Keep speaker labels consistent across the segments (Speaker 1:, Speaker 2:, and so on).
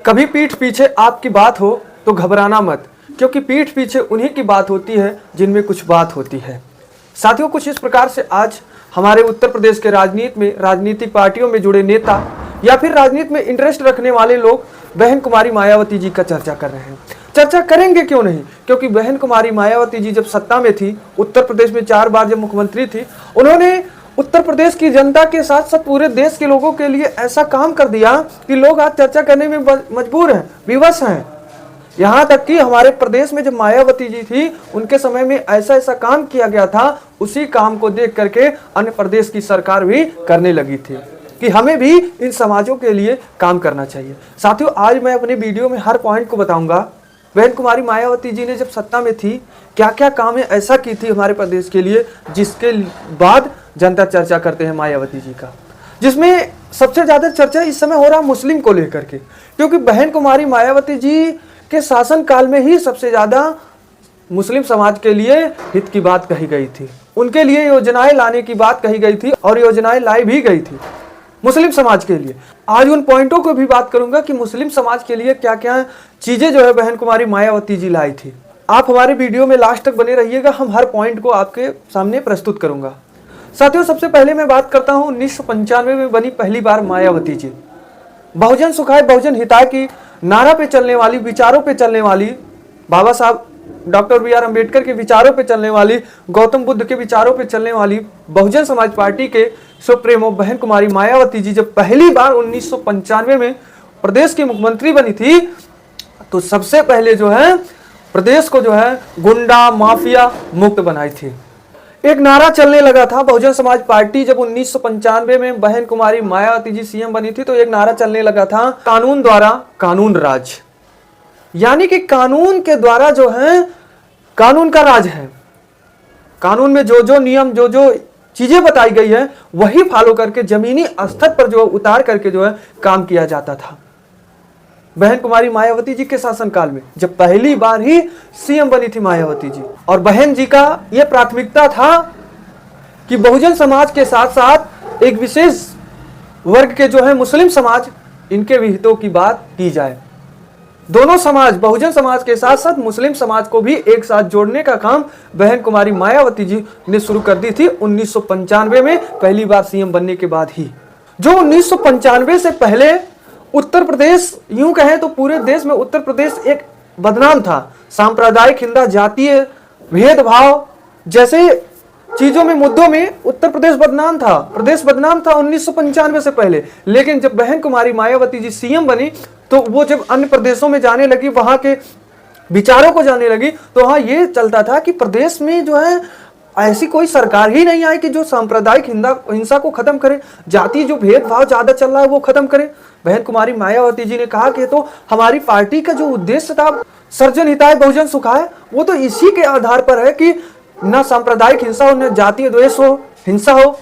Speaker 1: कभी पीठ पीछे आपकी बात हो तो घबराना मत, क्योंकि पीठ पीछे उन्हीं की बात होती है जिनमें कुछ बात होती है। साथियों, कुछ इस प्रकार से आज हमारे उत्तर प्रदेश के राजनीति में, राजनीतिक पार्टियों में जुड़े नेता या फिर राजनीति में इंटरेस्ट रखने वाले लोग बहन कुमारी मायावती जी का चर्चा कर रहे हैं। चर्चा करेंगे क्यों नहीं, क्योंकि बहन कुमारी मायावती जी जब सत्ता में थी, उत्तर प्रदेश में 4 बार जब मुख्यमंत्री थी, उन्होंने उत्तर प्रदेश की जनता के साथ साथ पूरे देश के लोगों के लिए ऐसा काम कर दिया कि लोग आज चर्चा करने में मजबूर हैं, विवश हैं। यहाँ तक कि हमारे प्रदेश में जब मायावती जी थी, उनके समय में ऐसा ऐसा काम किया गया था, उसी काम को देख करके अन्य प्रदेश की सरकार भी करने लगी थी कि हमें भी इन समाजों के लिए काम करना चाहिए। साथियों, आज मैं अपने वीडियो में हर पॉइंट को बताऊंगा। बहन कुमारी मायावती जी ने जब सत्ता में थी क्या क्या काम ऐसा की थी हमारे प्रदेश के लिए, जिसके बाद जनता चर्चा करते हैं मायावती जी का। जिसमें सबसे ज्यादा चर्चा इस समय हो रहा मुस्लिम को लेकर के, क्योंकि बहन कुमारी मायावती जी के शासन काल में ही सबसे ज्यादा मुस्लिम समाज के लिए हित की बात कही गई थी, उनके लिए योजनाएं लाने की बात कही गई थी और योजनाएं लाई भी गई थी मुस्लिम समाज के लिए। आज उन पॉइंटों को भी बात करूंगा कि मुस्लिम समाज के लिए क्या क्या चीजें जो है बहन कुमारी मायावती जी लाई थी। आप हमारे वीडियो में लास्ट तक बने रहिएगा, हम हर पॉइंट को आपके सामने प्रस्तुत करूंगा। साथियों, सबसे पहले मैं बात करता हूं 1995 में बनी पहली बार मायावती जी। बहुजन सुखाय बहुजन हिताय की नारा पे चलने वाली, विचारों पे चलने वाली, बाबा साहब डॉक्टर बी आर अम्बेडकर के विचारों पे चलने वाली, गौतम बुद्ध के विचारों पे चलने वाली बहुजन समाज पार्टी के सुप्रीमो बहन कुमारी मायावती जी जब पहली बार 1995 में प्रदेश की मुख्यमंत्री बनी थी, तो सबसे पहले जो है प्रदेश को जो है गुंडा माफिया मुक्त बनाई थी। एक नारा चलने लगा था बहुजन समाज पार्टी जब 1995 में बहन कुमारी मायावती जी सीएम बनी थी, तो एक नारा चलने लगा था, कानून द्वारा कानून राज। यानी कि कानून के द्वारा जो है कानून का राज है। कानून में जो जो नियम, जो जो चीजें बताई गई है, वही फॉलो करके जमीनी स्तर पर जो उतार करके जो है काम किया जाता था। बहन कुमारी मायावती जी के शासनकाल में जब पहली बार ही सीएम बनी थी मायावती जी, और बहन जी का यह प्राथमिकता था कि बहुजन समाज के साथ साथ एक विशेष वर्ग के जो है मुस्लिम समाज, इनके भी हितों की बात की जाए। दोनों समाज, बहुजन समाज के साथ साथ मुस्लिम समाज को भी एक साथ जोड़ने का काम बहन कुमारी मायावती जी ने शुरू कर दी थी 1995 में पहली बार सीएम बनने के बाद ही। जो 1995 से पहले उत्तर प्रदेश, यूं कहें तो पूरे देश में उत्तर प्रदेश एक बदनाम था। सांप्रदायिक हिंसा, जातीय भेदभाव जैसे चीजों में, मुद्दों में उत्तर प्रदेश बदनाम था, प्रदेश बदनाम था 1995 से पहले। लेकिन जब बहन कुमारी मायावती जी सीएम बनी, तो वो जब अन्य प्रदेशों में जाने लगी, वहां के विचारों को जानने लगी, तो वहां ये चलता था कि प्रदेश में जो है ऐसी कोई सरकार ही नहीं आई कि जो सांप्रदायिक हिंसा को खत्म करे, जाति जो भेदभाव ज्यादा चल रहा है वो खत्म करे। बहन कुमारी मायावती जी ने कहा कि तो हमारी पार्टी का जो उद्देश्य था सर्वजन हिताय बहुजन सुखाय, वो तो इसी के आधार पर है कि न सांप्रदायिक हिंसा हो, न जातीय द्वेष हो, हिंसा हो,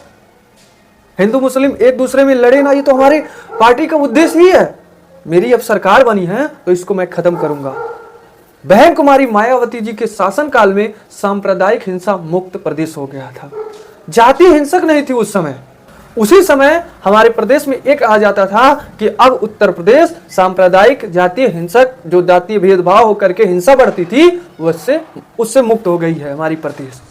Speaker 1: हिंदू मुस्लिम एक दूसरे में लड़े ना, ये तो हमारी पार्टी का उद्देश्य ही है। मेरी अब सरकार बनी है तो इसको मैं खत्म करूंगा। बहन कुमारी मायावती जी के शासनकाल में सांप्रदायिक हिंसा मुक्त प्रदेश हो गया था। जाति हिंसक नहीं थी उस समय। उसी समय हमारे प्रदेश में एक आ जाता था कि अब उत्तर प्रदेश सांप्रदायिक जातीय हिंसक, जो जातीय भेदभाव होकर के हिंसा बढ़ती थी, उससे मुक्त हो गई है हमारी प्रदेश।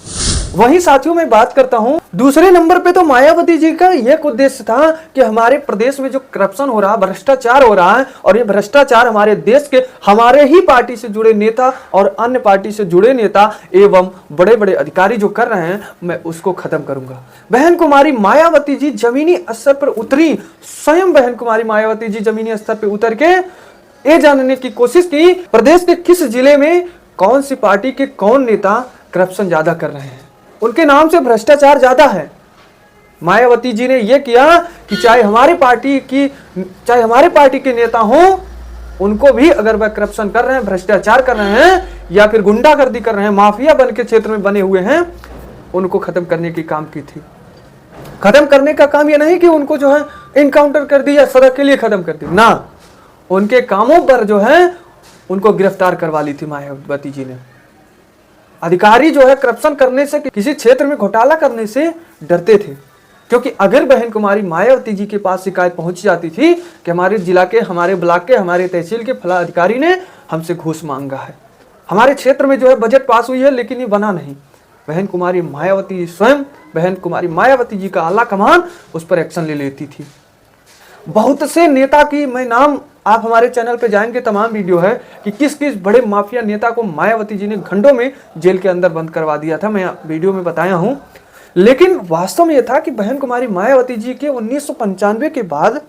Speaker 1: वहीं साथियों मैं बात करता हूं दूसरे नंबर पे, तो मायावती जी का यह उद्देश्य था कि हमारे प्रदेश में जो करप्शन हो रहा, भ्रष्टाचार हो रहा है, और ये भ्रष्टाचार हमारे देश के, हमारे ही पार्टी से जुड़े नेता और अन्य पार्टी से जुड़े नेता एवं बड़े बड़े अधिकारी जो कर रहे हैं, मैं उसको खत्म करूंगा। बहन कुमारी मायावती जी जमीनी स्तर पर उतरी। स्वयं बहन कुमारी मायावती जी जमीनी स्तर पर उतर के ये जानने की कोशिश की प्रदेश के किस जिले में कौन सी पार्टी के कौन नेता करप्शन ज्यादा कर रहे हैं, उनके नाम से भ्रष्टाचार ज्यादा है। मायावती जी ने यह किया कि चाहे हमारे पार्टी के नेता हो, उनको भी अगर वह करप्शन कर रहे हैं, भ्रष्टाचार कर रहे हैं, या फिर गुंडागर्दी कर रहे हैं, माफिया बन के क्षेत्र में बने हुए हैं, उनको खत्म करने की काम की थी। खत्म करने का काम यह नहीं कि उनको जो है इनकाउंटर कर दिया, सदा के लिए खत्म कर दी ना, उनके कामों पर जो है उनको गिरफ्तार करवा ली थी मायावती जी ने। अधिकारी जो है करप्शन करने से, किसी क्षेत्र में घोटाला करने से डरते थे, क्योंकि अगर बहन कुमारी मायावती जी के पास शिकायत पहुंच जाती थी कि हमारे जिला के, हमारे ब्लॉक के, हमारे तहसील के फला अधिकारी ने हमसे घूस मांगा है, हमारे क्षेत्र में जो है बजट पास हुई है लेकिन ये बना नहीं, बहन कुमारी मायावती स्वयं, बहन कुमारी मायावती जी का आला कमान उस पर एक्शन ले लेती थी। बहुत से नेता की मैं नाम, आप हमारे चैनल पे जाएंगे तमाम वीडियो है कि किस किस बड़े माफिया नेता को मायावती जी ने घंटों में जेल के अंदर बंद करवा दिया था, मैं वीडियो में बताया हूं। लेकिन वास्तव में यह था कि बहन कुमारी मायावती जी के 1995 के बाद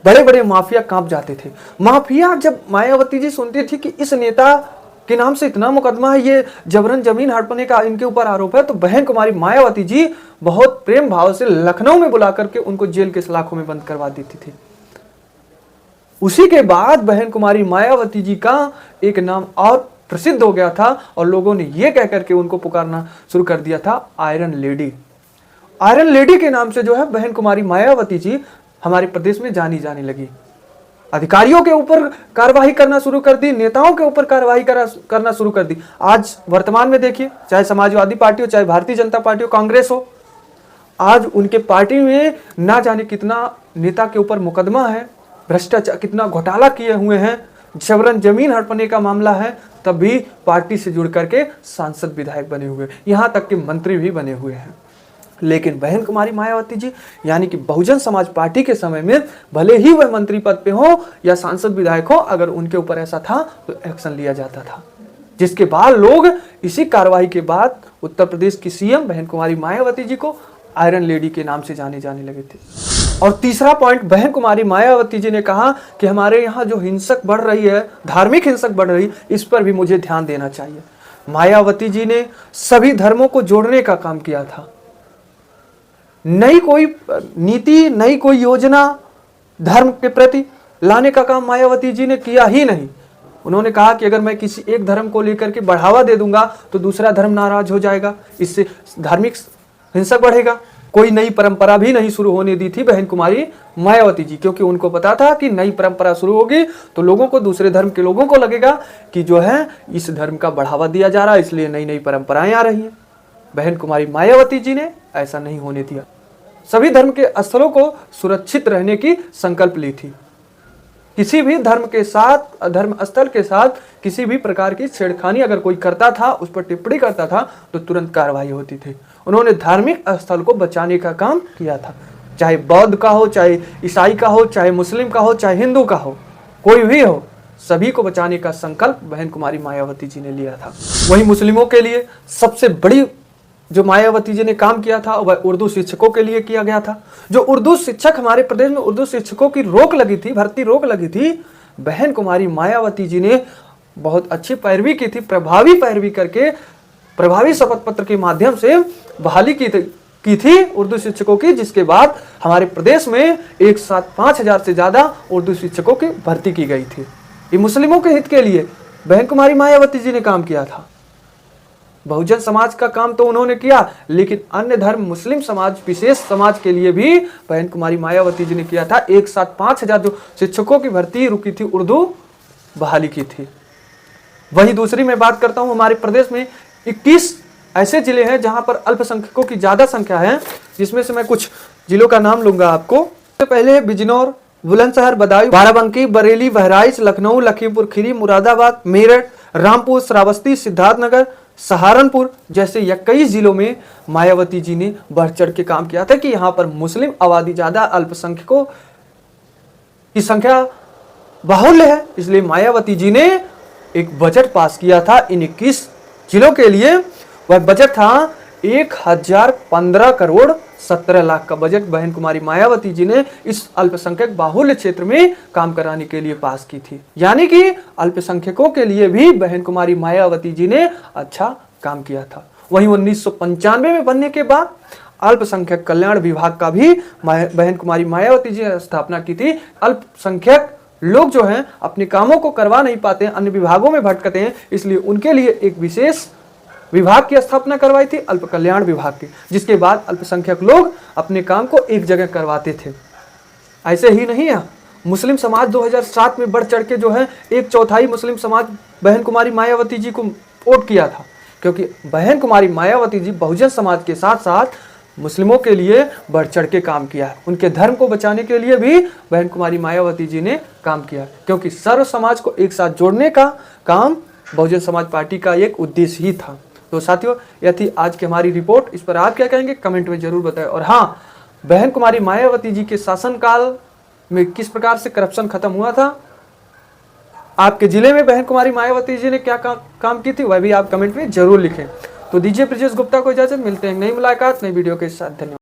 Speaker 1: बड़े बड़े माफिया कांप जाते थे। माफिया जब मायावती जी सुनती थी कि इस नेता के नाम से इतना मुकदमा है, ये जबरन जमीन हड़पने का इनके ऊपर आरोप है, तो बहन कुमारी मायावती जी बहुत प्रेम भाव से लखनऊ में बुला करके उनको जेल के सलाखों में बंद करवा देती थी। उसी के बाद बहन कुमारी मायावती जी का एक नाम और प्रसिद्ध हो गया था और लोगों ने यह कहकर के उनको पुकारना शुरू कर दिया था, आयरन लेडी। आयरन लेडी के नाम से जो है बहन कुमारी मायावती जी हमारे प्रदेश में जानी जाने लगी। अधिकारियों के ऊपर कार्रवाई करना शुरू कर दी, नेताओं के ऊपर कार्रवाई करना शुरू कर दी। आज वर्तमान में देखिए, चाहे समाजवादी पार्टी हो, चाहे भारतीय जनता पार्टी हो, कांग्रेस हो, आज उनके पार्टी में ना जाने कितना नेता के ऊपर मुकदमा है, भ्रष्टाचार कितना घोटाला किए हुए हैं, जबरन जमीन हड़पने का मामला है, तब भी पार्टी से जुड़ करके सांसद विधायक बने हुए, यहां तक कि मंत्री भी बने हुए हैं। लेकिन बहन कुमारी मायावती जी यानी कि बहुजन समाज पार्टी के समय में भले ही वह मंत्री पद पे हो या सांसद विधायक हो, अगर उनके ऊपर ऐसा था तो एक्शन लिया जाता था, जिसके बाद लोग इसी कार्रवाई के बाद उत्तर प्रदेश की सीएम बहन कुमारी मायावती जी को आयरन लेडी के नाम से जाने जाने लगे थे। और तीसरा पॉइंट, बहन कुमारी मायावती जी ने कहा कि हमारे यहाँ जो हिंसक बढ़ रही है, धार्मिक हिंसक बढ़ रही, इस पर भी मुझे ध्यान देना चाहिए। मायावती जी ने सभी धर्मों को जोड़ने का काम किया था। नई कोई नीति, नई कोई योजना धर्म के प्रति लाने का काम मायावती जी ने किया ही नहीं। उन्होंने कहा कि अगर मैं किसी एक धर्म को लेकर के बढ़ावा दे दूंगा तो दूसरा धर्म नाराज हो जाएगा, इससे धार्मिक हिंसक बढ़ेगा। कोई नई परंपरा भी नहीं शुरू होने दी थी बहन कुमारी मायावती जी, क्योंकि उनको पता था कि नई परंपरा शुरू होगी तो लोगों को, दूसरे धर्म के लोगों को लगेगा कि जो है इस धर्म का बढ़ावा दिया जा रहा है, इसलिए नई नई परंपराएं आ रही हैं। बहन कुमारी मायावती जी ने ऐसा नहीं होने दिया, सभी धर्म के स्थलों को सुरक्षित रहने की संकल्प ली थी। किसी भी धर्म के साथ, धर्म स्थल के साथ किसी भी प्रकार की छेड़खानी अगर कोई करता था, उस पर टिप्पणी करता था तो तुरंत कार्रवाई होती थी। उन्होंने धार्मिक स्थल को बचाने का काम किया था, चाहे बौद्ध का हो, चाहे ईसाई का हो, चाहे मुस्लिम का हो, चाहे हिंदू का हो, कोई भी हो, सभी को बचाने का संकल्प बहन कुमारी मायावती जी ने लिया था। वहीं मुस्लिमों के लिए सबसे बड़ी जो मायावती जी ने काम किया था वह उर्दू शिक्षकों के लिए किया गया था। जो उर्दू शिक्षक, हमारे प्रदेश में उर्दू शिक्षकों की रोक लगी थी, भर्ती रोक लगी थी, बहन कुमारी मायावती जी ने बहुत अच्छी पैरवी की थी, प्रभावी पैरवी करके, प्रभावी शपथ पत्र के माध्यम से बहाली की थी उर्दू शिक्षकों की, जिसके बाद हमारे प्रदेश में एक साथ 5,000 से ज्यादा उर्दू शिक्षकों की भर्ती की गई थी। ये मुस्लिमों के हित के लिए बहन कुमारी मायावती जी ने काम किया था। बहुजन समाज का काम तो उन्होंने किया, लेकिन अन्य धर्म, मुस्लिम समाज, विशेष समाज के लिए भी बहन कुमारी मायावती जी ने किया था। एक साथ 5,000 जो शिक्षकों की भर्ती रुकी थी, उर्दू बहाली की थी। वहीं दूसरी मैं बात करता हूं, हमारे प्रदेश में 21 ऐसे जिले हैं जहां पर अल्पसंख्यकों की ज्यादा संख्या है, जिसमें से मैं कुछ जिलों का नाम लूंगा आपको। तो पहले बिजनौर, बुलंदशहर, बदायूं, बाराबंकी, बरेली, बहराइच, लखनऊ, लखीमपुर खीरी, मुरादाबाद, मेरठ, रामपुर, श्रावस्ती, सिद्धार्थनगर, सहारनपुर जैसे 21 जिलों में मायावती जी ने बढ़ चढ़ के काम किया था कि यहां पर मुस्लिम आबादी ज्यादा, अल्पसंख्यकों की संख्या बाहुल्य है, इसलिए मायावती जी ने एक बजट पास किया था इन 21 जिलों के लिए। वह बजट था 1015 करोड़ 17 लाख का बजट बहन कुमारी मायावती जी ने इस अल्पसंख्यक बाहुल्य क्षेत्र में काम कराने के लिए पास की थी। यानी कि अल्पसंख्यकों के लिए भी बहन कुमारी मायावती जी ने अच्छा काम किया था। वहीं 1995 में बनने के बाद अल्पसंख्यक कल्याण विभाग का भी बहन कुमारी मायावती जी ने स्थापना की थी। अल्पसंख्यक लोग जो हैं अपने कामों को करवा नहीं पाते हैं, अन्य विभागों में भटकते हैं, इसलिए उनके लिए एक विशेष विभाग की स्थापना करवाई थी, अल्प कल्याण विभाग की, जिसके बाद अल्पसंख्यक लोग अपने काम को एक जगह करवाते थे। ऐसे ही नहीं है, मुस्लिम समाज 2007 में बढ़ चढ़ के जो है 1/4 मुस्लिम समाज बहन कुमारी मायावती जी को वोट किया था, क्योंकि बहन कुमारी मायावती जी बहुजन समाज के साथ साथ मुस्लिमों के लिए बढ़ चढ़ के काम किया है। उनके धर्म को बचाने के लिए भी बहन कुमारी मायावती जी ने काम किया, क्योंकि सर्व समाज को एक साथ जोड़ने का काम बहुजन समाज पार्टी का एक उद्देश्य ही था। तो साथियों, यह थी आज की हमारी रिपोर्ट। इस पर आप क्या कहेंगे कमेंट में जरूर बताएं। और हाँ, बहन कुमारी मायावती जी के शासनकाल में किस प्रकार से करप्शन खत्म हुआ था, आपके जिले में बहन कुमारी मायावती जी ने क्या काम की थी, वह भी आप कमेंट में जरूर लिखें। तो दीजिए ब्रिजेश गुप्ता को इजाजत, मिलते हैं नई मुलाकात नई वीडियो के साथ। धन्यवाद।